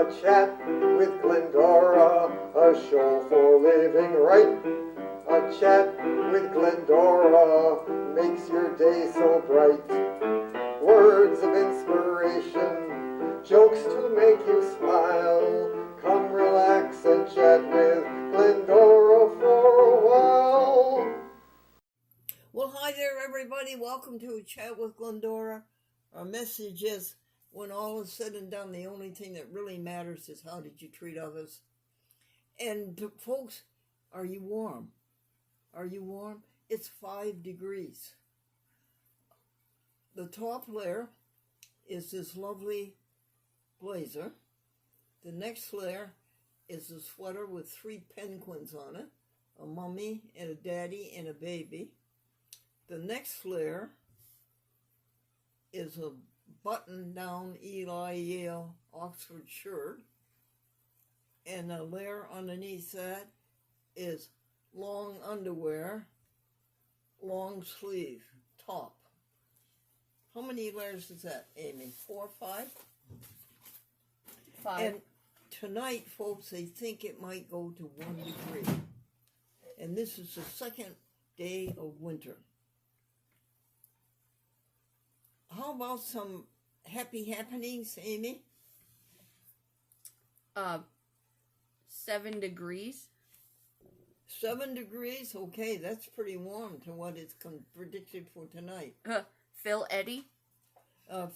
A chat with Glendora, a show for living right. A chat with Glendora makes your day so bright. Words of inspiration, jokes to make you smile. Come relax and chat with Glendora for a while. Well, hi there, everybody. Welcome to A Chat with Glendora. Our message is, when all is said and done, the only thing that really matters is how did you treat others. And folks, are you warm? Are you warm? It's 5 degrees. The top layer is this lovely blazer. The next layer is a sweater with 3 penguins on it, a mummy and a daddy and a baby. The next layer is a button-down Eli Yale Oxford shirt, and a layer underneath that is long underwear, long sleeve top. How many layers is that, Amy? 4 or 5? 5. And tonight, folks, they think it might go to 1 degree. And this is the second day of winter. How about some happy happenings, Amy? 7 degrees. 7 degrees? Okay, that's pretty warm to what is predicted for tonight. Phil Eddy.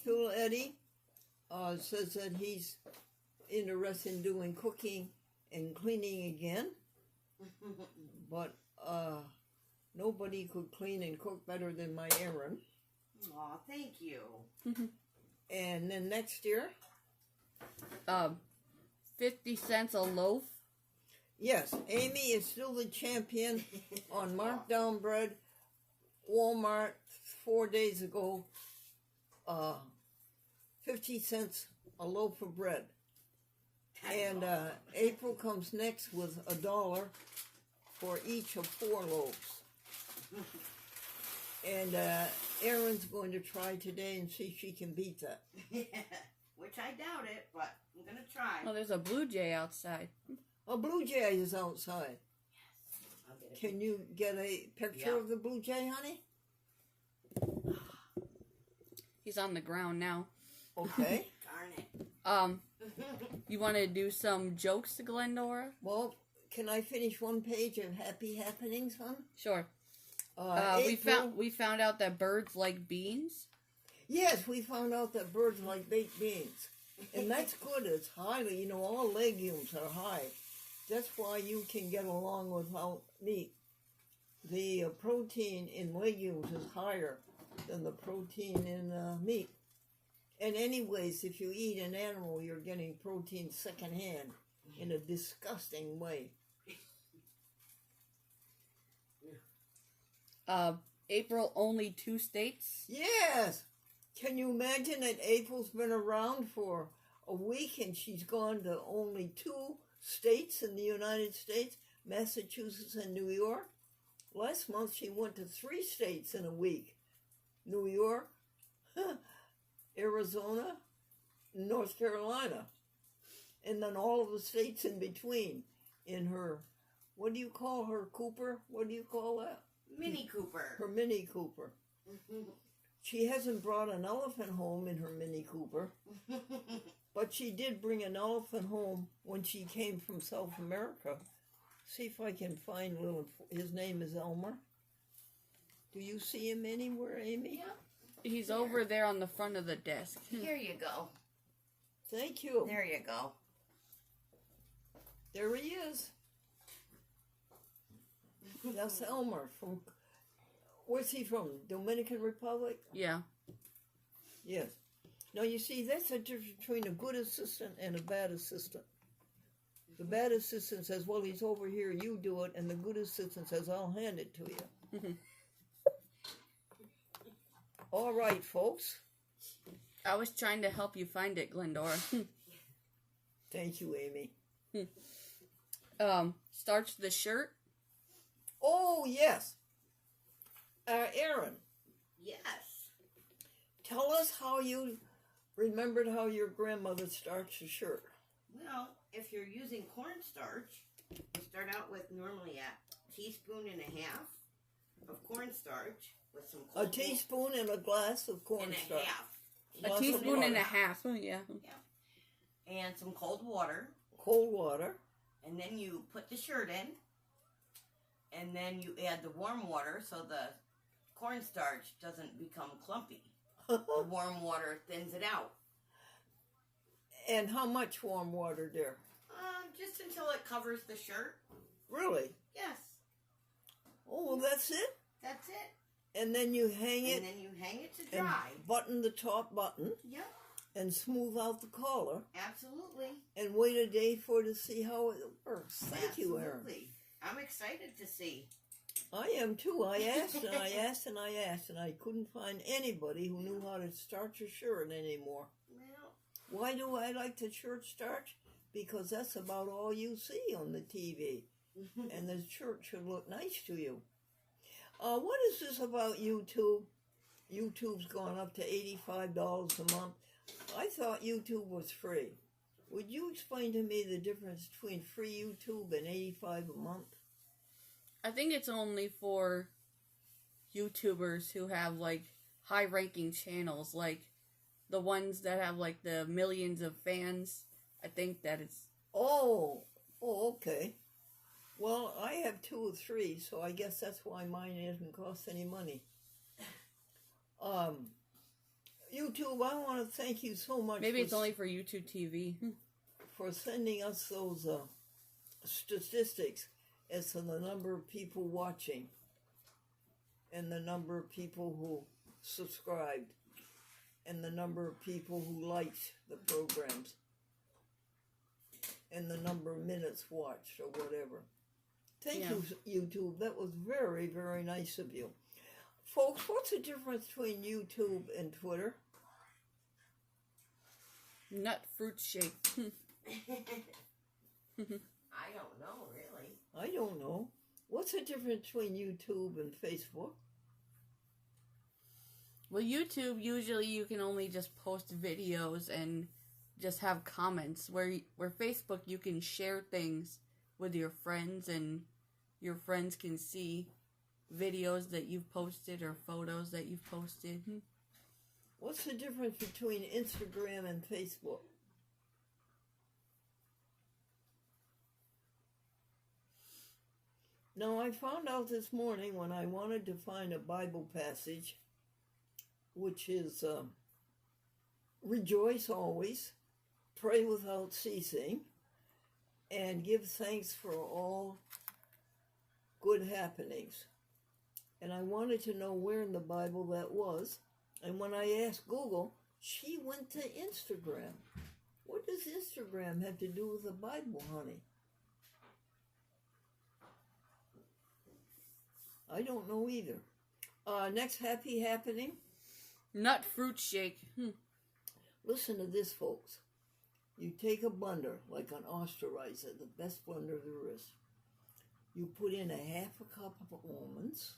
Phil Eddy says that he's interested in doing cooking and cleaning again. But nobody could clean and cook better than my Aaron. Aw, thank you. And then next year? 50 cents a loaf. Yes, Amy is still the champion on markdown bread. Walmart 4 days ago, 50 cents a loaf of bread. And April comes next with $1 for each of 4 loaves. And Erin's going to try today and see if she can beat that. Which I doubt it, but I'm going to try. Oh, there's a blue jay outside. A blue jay is outside. I'll get it. Can you get a picture of the blue jay, honey? He's on the ground now. Okay. Darn it. You want to do some jokes to Glendora? Well, can I finish one page of happy happenings, hon? Sure. April, we found out that birds like beans. Yes, we found out that birds like baked beans. And that's good. It's highly, all legumes are high. That's why you can get along without meat. The protein in legumes is higher than the protein in meat. And anyways, if you eat an animal, you're getting protein secondhand in a disgusting way. April, only 2 states. Yes! Can you imagine that April's been around for a week and she's gone to only 2 states in the United States, Massachusetts and New York? Last month she went to 3 states in a week. New York, Arizona, North Carolina. And then all of the states in between in her, what do you call her, Cooper? What do you call that? Mini Cooper. Her Mini Cooper. She hasn't brought an elephant home in her Mini Cooper, but she did bring an elephant home when she came from South America. See if I can find his name is Elmer. Do you see him anywhere, Amy? Yeah. He's over there on the front of the desk. Here you go. Thank you. There you go. There he is. That's Elmer from, where's he from? Dominican Republic? Yeah. Yes. Now you see, that's the difference between a good assistant and a bad assistant. The bad assistant says, well, he's over here, you do it, and the good assistant says, I'll hand it to you. All right, folks. I was trying to help you find it, Glendora. Thank you, Amy. Starch the shirt. Oh, yes. Aaron. Yes. Tell us how you remembered how your grandmother starched a shirt. Well, if you're using cornstarch, you start out with normally a teaspoon and a half of cornstarch with some A teaspoon and a glass of and cornstarch. a half. A teaspoon and a half. Oh, yeah. And some cold water. Cold water. And then you put the shirt in. And then you add the warm water so the cornstarch doesn't become clumpy. The warm water thins it out. And how much warm water, dear? Just until it covers the shirt. Really? Yes. Oh, well, that's it? That's it. And then you hang it. And then you hang it to And dry. button the top button. Yep. And smooth out the collar. Absolutely. And wait a day for to see how it works. Thank you, Aaron. Absolutely. I'm excited to see. I am too. I asked and I asked and I asked, and I couldn't find anybody who knew how to starch a shirt anymore. Well, Why do I like the shirt starch? Because that's about all you see on the TV. And the shirt should look nice to you. What is this about YouTube? YouTube's gone up to $85 a month. I thought YouTube was free. Would you explain to me the difference between free YouTube and $85 a month? I think it's only for YouTubers who have, like, high-ranking channels, like the ones that have, like, the millions of fans. I think that it's... Oh, okay. Well, I have 2 or 3, so I guess that's why mine doesn't cost any money. YouTube, I want to thank you so much. Maybe it's only for YouTube TV. For sending us those statistics as to the number of people watching and the number of people who subscribed and the number of people who liked the programs and the number of minutes watched or whatever. Thank you, YouTube. That was very, very nice of you. Folks, what's the difference between YouTube and Twitter? Nut fruit shake. I don't know, really. I don't know. What's the difference between YouTube and Facebook? Well, YouTube, usually you can only just post videos and just have comments. Where Facebook, you can share things with your friends, and your friends can see videos that you've posted or photos that you've posted. What's the difference between Instagram and Facebook? Now, I found out this morning when I wanted to find a Bible passage, which is rejoice always, pray without ceasing, and give thanks for all good happenings. And I wanted to know where in the Bible that was. And when I asked Google, she went to Instagram. What does Instagram have to do with the Bible, honey? I don't know either. Next happy happening. Nut fruit shake. Listen to this, folks. You take a blender, like an Osterizer, the best blender there is. You put in a half a cup of almonds.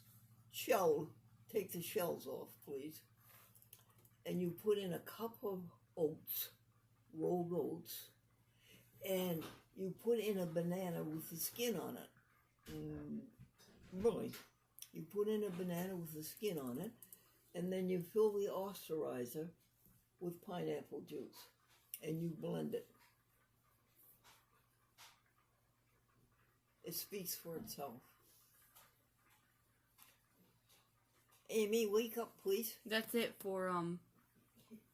Take the shells off, please. And you put in a cup of oats, rolled oats. And you put in a banana with the skin on it. Really. You put in a banana with the skin on it. And then you fill the Osterizer with pineapple juice. And you blend it. It speaks for itself. Amy, wake up, please. That's it for,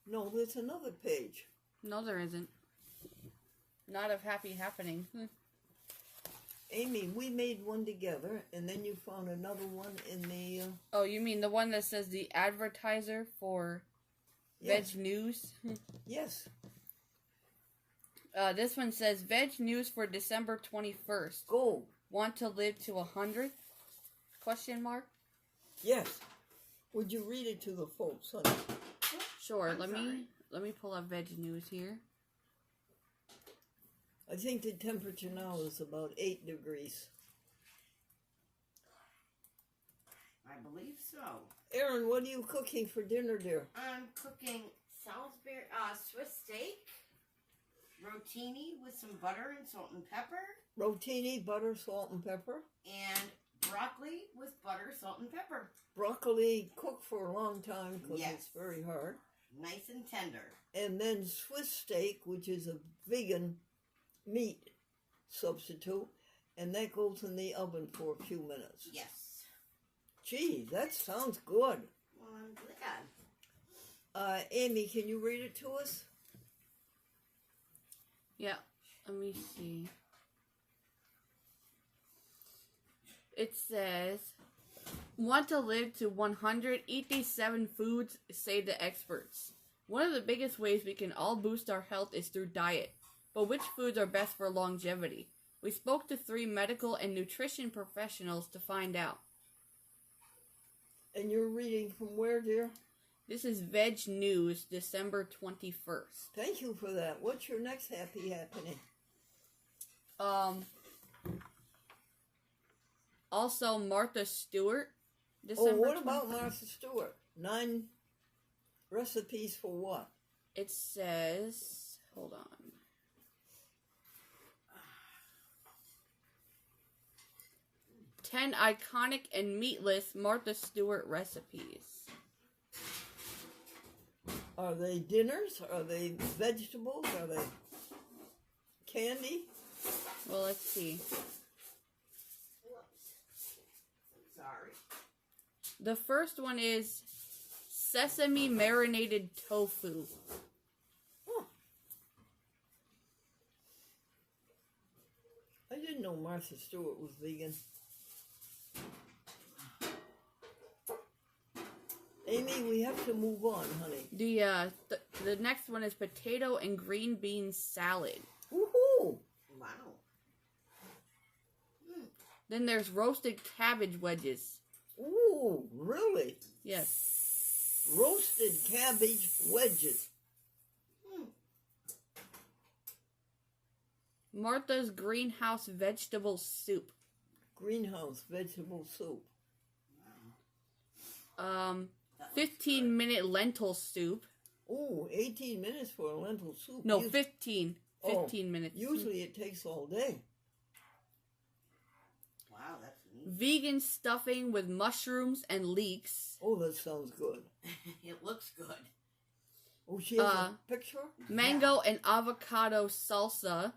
No, there's another page. No, there isn't. Not of happy happening. Amy, we made one together, and then you found another one in the... Oh, you mean the one that says the advertiser for Yes. Veg News? Yes. This one says Veg News for December 21st. Go. Want to live to 100? Question mark? Yes. Would you read it to the folks, honey? Sure. I'm Let me pull up Veg News here. I think the temperature now is about 8 degrees. I believe so. Erin, what are you cooking for dinner, dear? I'm cooking Salisbury Swiss steak, rotini with some butter and salt and pepper. Rotini, butter, salt, and pepper. And broccoli with butter, salt, and pepper. Broccoli cooked for a long time because Yes. it's very hard. Nice and tender. And then Swiss steak, which is a vegan meat substitute, and that goes in the oven for a few minutes. Yes. Gee, that sounds good. Well, I'm glad. Amy, can you read it to us? Yeah, let me see. It says, want to live to 100, eat these 7 foods, say the experts. One of the biggest ways we can all boost our health is through diet. But which foods are best for longevity? We spoke to 3 medical and nutrition professionals to find out. And you're reading from where, dear? This is Veg News, December 21st. Thank you for that. What's your next happy happening? Also Martha Stewart, December What 21st. about Martha Stewart? 9 recipes for what? It says, hold on. "10 iconic and meatless Martha Stewart recipes." Are they dinners? Are they vegetables? Are they candy? Well, let's see. Sorry. The first one is sesame marinated tofu. Huh. I didn't know Martha Stewart was vegan. Amy, we have to move on, honey. The next one is potato and green bean salad. Woohoo! Wow. Then there's roasted cabbage wedges. Ooh, really? Yes. Roasted cabbage wedges. Martha's greenhouse vegetable soup. Greenhouse vegetable soup. 15-minute lentil soup. Ooh, 18 minutes for a lentil soup. No, 15. 15 minutes. Usually it takes all day. Wow, that's neat. Vegan stuffing with mushrooms and leeks. Oh, that sounds good. It looks good. Oh, she has a picture? Mango and avocado salsa.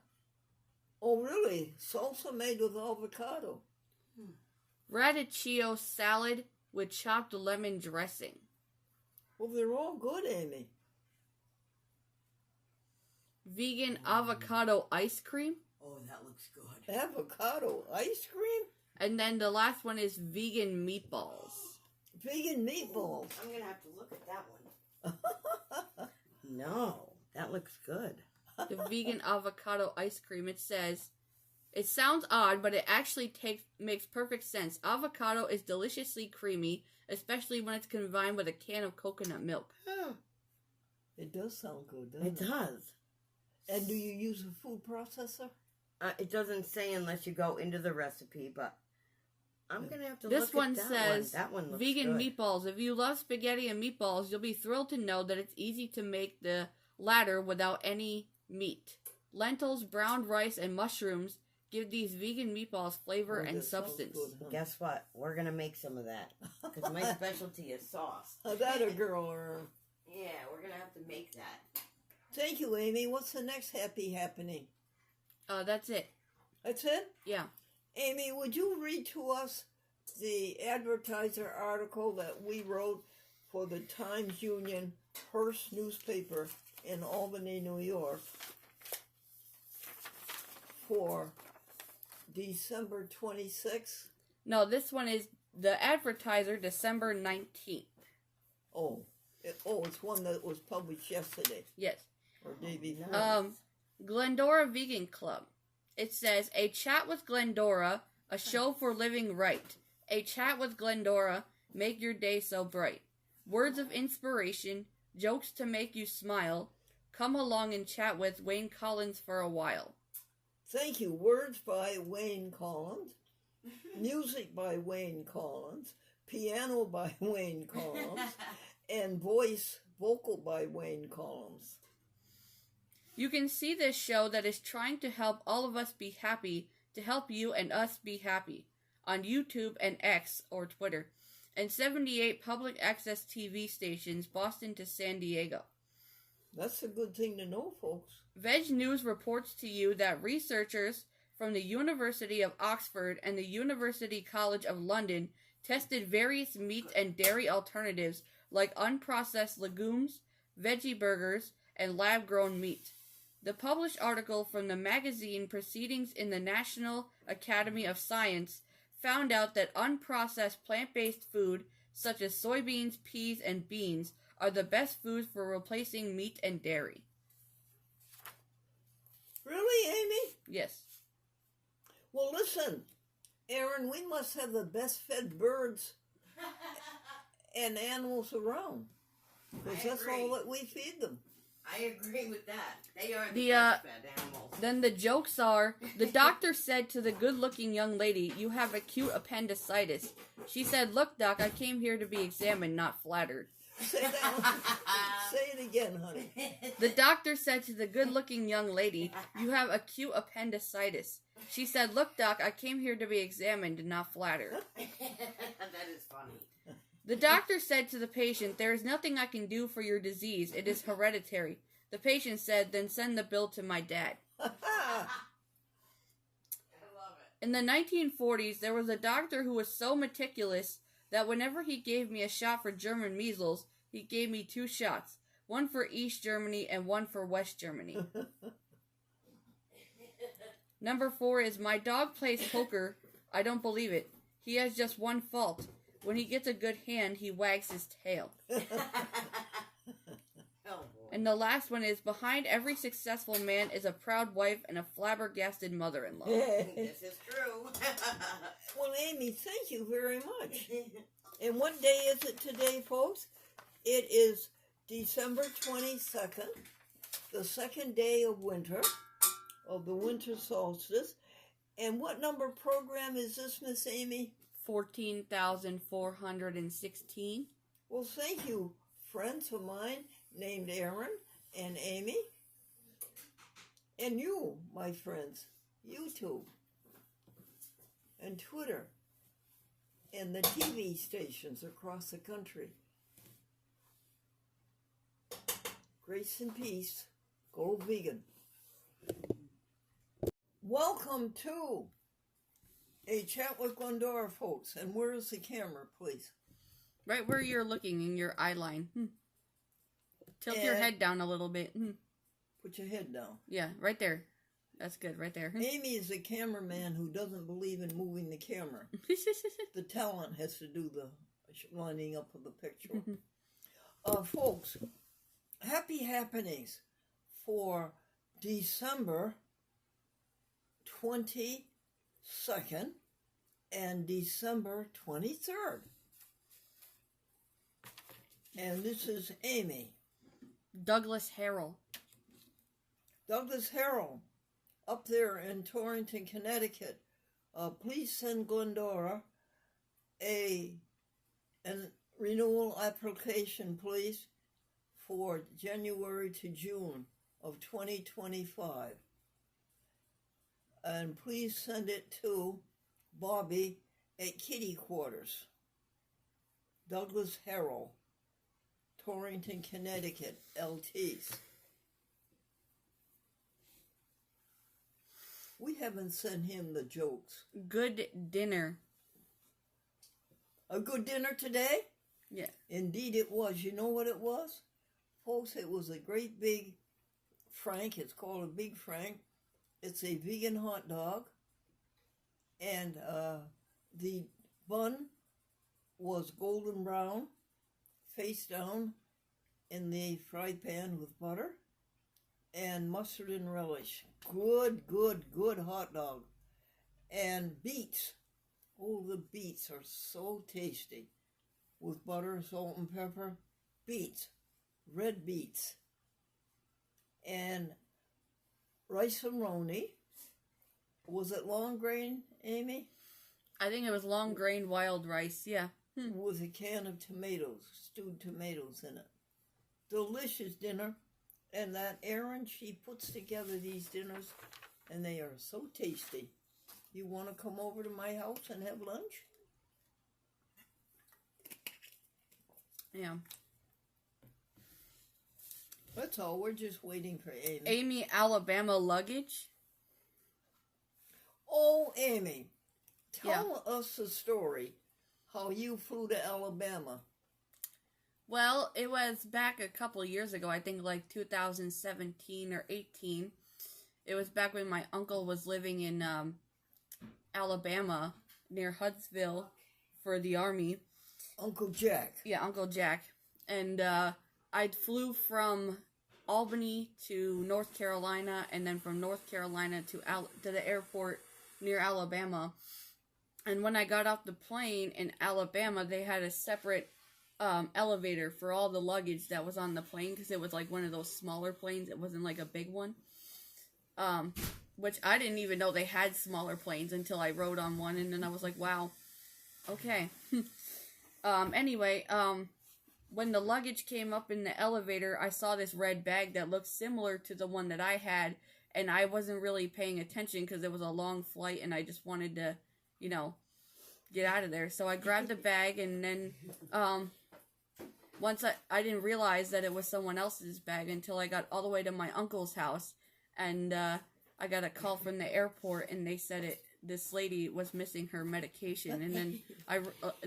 Oh, really? Salsa made with avocado. Radicchio salad with chopped lemon dressing. Well, they're all good, Amy. Vegan avocado ice cream. Oh, that looks good. Avocado ice cream? And then the last one is vegan meatballs. Vegan meatballs. I'm going to have to look at that one. No, that looks good. The vegan avocado ice cream. It says, it sounds odd, but it actually makes perfect sense. Avocado is deliciously creamy, especially when it's combined with a can of coconut milk. It does sound good, doesn't It it? does. And do you use a food processor? It doesn't say unless you go into the recipe, but I'm going to have to This look one at that says, one. That one looks vegan good. meatballs. If you love spaghetti and meatballs, you'll be thrilled to know that it's easy to make the latter without any meat. Lentils, browned rice, and mushrooms give these vegan meatballs flavor Oh, and that sounds substance. good, huh? Guess what? We're going to make some of that. Because my specialty is sauce. That a girl or... Yeah, we're going to have to make that. Thank you, Amy. What's the next happy happening? That's it. That's it? Yeah. Amy, would you read to us the advertiser article that we wrote for the Times Union Hearst newspaper in Albany, New York for December 26th? No, this one is the advertiser, December 19th. It's one that was published yesterday Yes. or day before. Glendora Vegan Club. It says, a chat with Glendora, a show for living right. A chat with Glendora, make your day so bright. Words of inspiration, jokes to make you smile. Come along and chat with Wayne Collins for a while. Thank you. Words by Wayne Collins, music by Wayne Collins, piano by Wayne Collins, and vocal by Wayne Collins. You can see this show that is trying to help all of us be happy, to help you and us be happy, on YouTube and X or Twitter, and 78 public access TV stations, Boston to San Diego. That's a good thing to know, folks. Veg News reports to you that researchers from the University of Oxford and the University College of London tested various meat and dairy alternatives like unprocessed legumes, veggie burgers, and lab-grown meat. The published article from the magazine Proceedings in the National Academy of Science found out that unprocessed plant-based food, such as soybeans, peas, and beans, are the best foods for replacing meat and dairy. Really, Amy? Yes. Well, listen, Aaron, we must have the best fed birds and animals around. Because that's all that we feed them. I agree with that. They are The, the best fed animals. Then the jokes are, the doctor said to the good-looking young lady, "You have acute appendicitis." She said, "Look, doc, I came here to be examined, not flattered." Say that. Say it again, honey. The doctor said to the good-looking young lady, "You have acute appendicitis." She said, "Look, doc, I came here to be examined, not flattered." That is funny. The doctor said to the patient, "There is nothing I can do for your disease. It is hereditary." The patient said, "Then send the bill to my dad." I love it. In the 1940s, there was a doctor who was so meticulous that whenever he gave me a shot for German measles, he gave me 2 shots. One for East Germany and one for West Germany. Number 4 is, my dog plays poker. I don't believe it. He has just one fault. When he gets a good hand, he wags his tail. Oh, boy. And the last one is, behind every successful man is a proud wife and a flabbergasted mother-in-law. This is true. Well, Amy, thank you very much. And what day is it today, folks? It is December 22nd, the second day of winter, of the winter solstice. And what number program is this, Miss Amy? 14,416. Well, thank you, friends of mine named Aaron and Amy. And you, my friends, YouTube and Twitter and the TV stations across the country. Grace and peace. Go vegan. Welcome to a chat with Glendora, folks. And where is the camera, please? Right where you're looking in your eye line. Tilt your And- head down a little bit. Put your head down. Yeah, right there. That's good, right there. Amy is a cameraman who doesn't believe in moving the camera. The talent has to do the lining up of the picture. Folks, happy happenings for December 22nd and December 23rd. And this is Amy. Douglas Harrell. Douglas Harrell, up there in Torrington, Connecticut. Please send Glendora an renewal application, please, for January to June of 2025. And please send it to Bobby at Kitty Quarters. Douglas Harrell, Torrington, Connecticut, LTs. We haven't sent him the jokes. Good dinner. A good dinner today? Yeah. Indeed it was. You know what it was? Folks, it was a great big Frank. It's called a Big Frank. It's a vegan hot dog. And the bun was golden brown, face down in the fried pan with butter and mustard and relish. Good hot dog. And beets. Oh, the beets are so tasty. With butter, salt, and pepper. Beets. Red beets. And rice and roni. Was it long grain, Amy? I think it was long grain wild rice, yeah. With a can of tomatoes, stewed tomatoes in it. Delicious dinner. And that Erin, she puts together these dinners, and they are so tasty. You want to come over to my house and have lunch? Yeah. That's all. We're just waiting for Amy. Amy, Alabama luggage. Oh, Amy, tell us the story how you flew to Alabama. Well, it was back a couple of years ago, I think like 2017 or 18. It was back when my uncle was living in Alabama near Huntsville for the Army. Uncle Jack. Yeah, Uncle Jack. And I flew from Albany to North Carolina, and then from North Carolina to the airport near Alabama. And when I got off the plane in Alabama, they had a separate elevator for all the luggage that was on the plane, because it was like one of those smaller planes. It wasn't like a big one. Which I didn't even know they had smaller planes until I rode on one, and then I was like, wow, okay. Anyway, when the luggage came up in the elevator, I saw this red bag that looked similar to the one that I had, and I wasn't really paying attention because it was a long flight, and I just wanted to, get out of there. So I grabbed the bag, and then, once I didn't realize that it was someone else's bag until I got all the way to my uncle's house, and, I got a call from the airport, and they said this lady was missing her medication, and then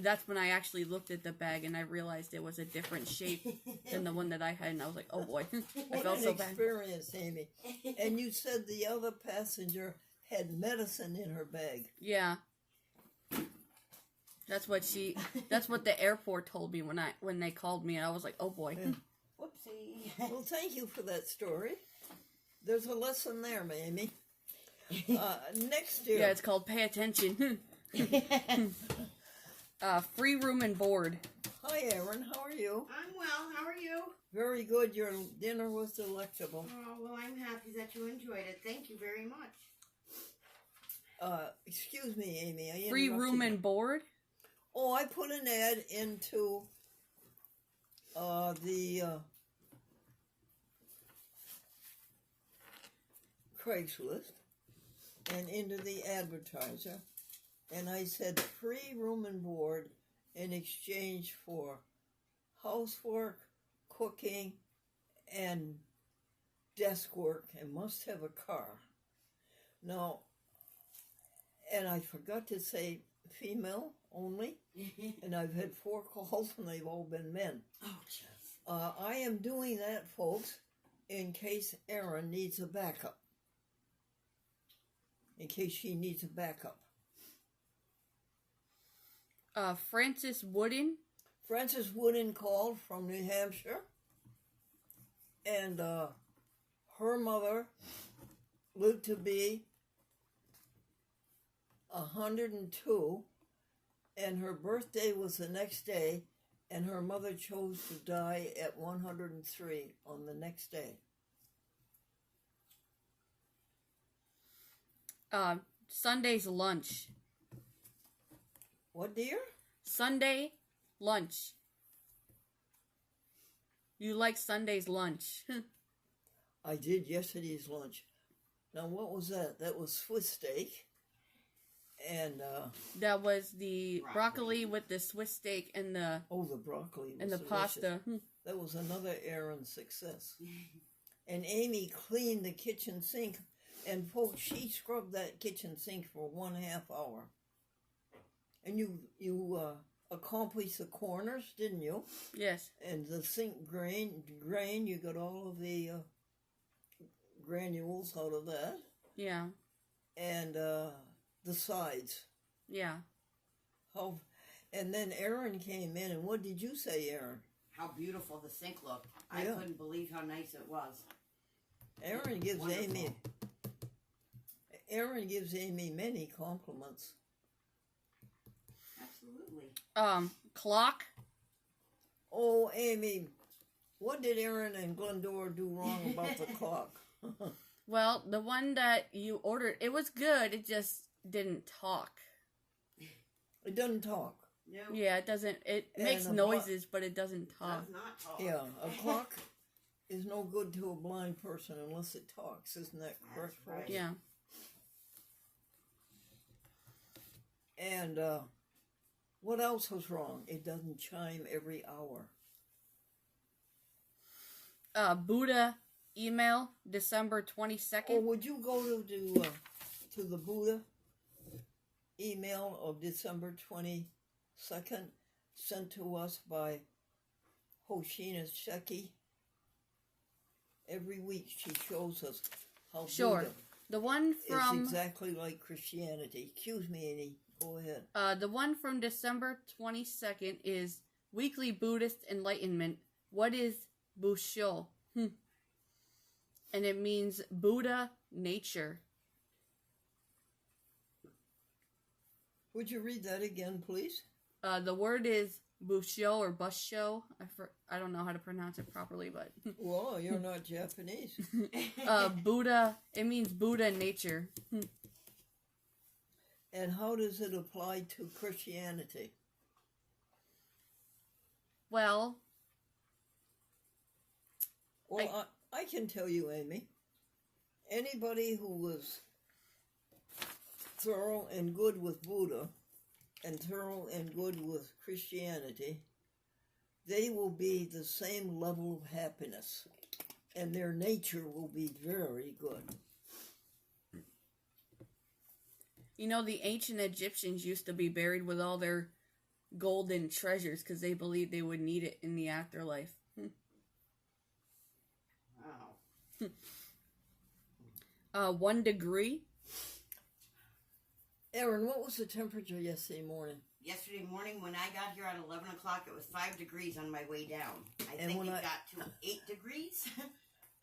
that's when I actually looked at the bag, and I realized it was a different shape than the one that I had, and I was like, oh boy, I felt so bad. Experience, Amy. And you said the other passenger had medicine in her bag. Yeah. That's what the airport told me when they called me, and I was like, oh boy. Whoopsie. Well, thank you for that story. There's a lesson there, Amy. Next year. Yeah, it's called Pay Attention. Free room and board. Hi, Erin. How are you? I'm well. How are you? Very good. Your dinner was delectable. Oh, well, I'm happy that you enjoyed it. Thank you very much. Excuse me, Amy. Free room and board? Oh, I put an ad into the Craigslist and into the advertiser, and I said free room and board in exchange for housework, cooking, and desk work, and must have a car. Now, and I forgot to say female only, and I've had 4 calls, and they've all been men. Oh, jeez. I am doing that, folks, in case Erin needs a backup. In case she needs a backup. Frances Wooden. Frances Wooden called from New Hampshire, and her mother lived to be 102, and her birthday was the next day, and her mother chose to die at 103 on the next day. Sunday's lunch. What, dear? Sunday lunch. You like Sunday's lunch. I did yesterday's lunch. Now, what was that? That was Swiss steak. And, that was the broccoli with the Swiss steak and the... oh, the broccoli was and the delicious. pasta. That was another Erin success. And Amy cleaned the kitchen sink. And folks, she scrubbed that kitchen sink for 1/2 hour. And you accomplished the corners, didn't you? Yes. And the sink grain, you got all of the granules out of that. Yeah. And the sides. Yeah. And then Erin came in, and what did you say, Erin? How beautiful the sink looked. I Yeah. couldn't believe how nice it was. Erin gives Wonderful. Amy many compliments. Absolutely. Clock. Oh, Amy, what did Erin and Glendora do wrong about the clock? Well, the one that you ordered, it was good. It just didn't talk. It doesn't talk. No. Yeah, it doesn't. It And makes a noises, but it doesn't talk. Does not talk. Yeah, a clock. is no good to a blind person unless it talks. Isn't that correct, That's right. folks? Yeah. And what else was wrong? It doesn't chime every hour. Buddha email, December 22nd. Oh, would you go to the Buddha email of December 22nd, sent to us by Hoshina Sheki? Every week she shows us how Sure. Buddha The one is from exactly like Christianity. Excuse me, Annie. Go ahead. the one from December 22nd is Weekly Buddhist Enlightenment. What is Busho? And it means Buddha nature. Would you read that again, please? The word is Busho or Busho. I don't know how to pronounce it properly, but Well, you're not Japanese. Buddha. It means Buddha nature. And how does it apply to Christianity? Well, Well, I can tell you, Amy, anybody who was thorough and good with Buddha and thorough and good with Christianity, they will be the same level of happiness, and their nature will be very good. you know, the ancient Egyptians used to be buried with all their golden treasures because they believed they would need it in the afterlife. Wow. 1 degree. Aaron, what was the temperature yesterday morning? Yesterday morning when I got here at 11 o'clock, it was 5 degrees on my way down. I And think when it got to 8 degrees.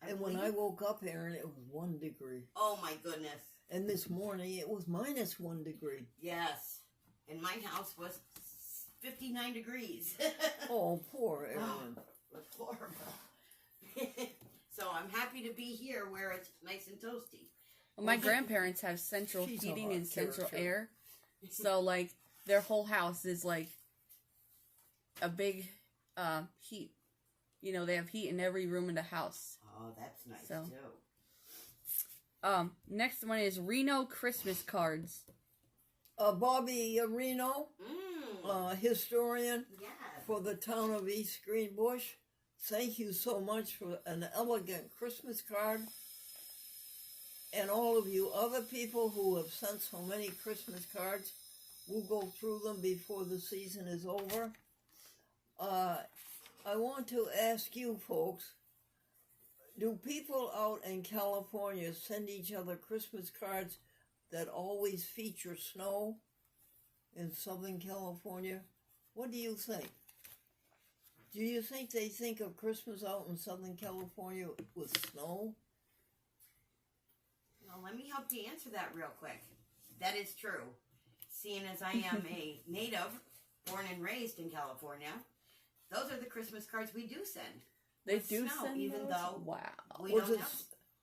And when I woke up, Aaron, it was 1 degree. Oh my goodness. And this morning, it was minus 1 degree. Yes. And my house was 59 degrees. Oh, poor Aaron. It was horrible. So I'm happy to be here where it's nice and toasty. Well, my grandparents have central She's a heating hot and central character. air. So, like, their whole house is like a big heat. You know, they have heat in every room in the house. Oh, that's nice So. too. Next one is Reno Christmas cards. Bobby Reno, historian Yes. for the town of East Greenbush. Thank you so much for an elegant Christmas card. And all of you other people who have sent so many Christmas cards, we'll go through them before the season is over. I want to ask you folks, do people out in California send each other Christmas cards that always feature snow in Southern California? What do you think? Do you think they think of Christmas out in Southern California with snow? Well, let me help you answer that real quick. That is true. Seeing as I am a native, born and raised in California, those are the Christmas cards we do send. They With do snow, send even those? though Wow. we Was don't it have.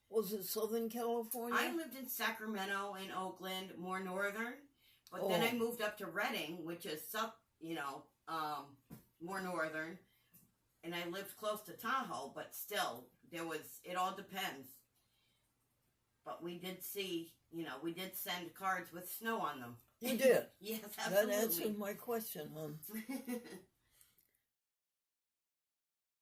was it Southern California? I lived in Sacramento and Oakland, more northern, but then Oh. I moved up to Redding, which is more northern, and I lived close to Tahoe. But still, it all depends. But we did we did send cards with snow on them. You did. Yes, That absolutely. answers my question, hon.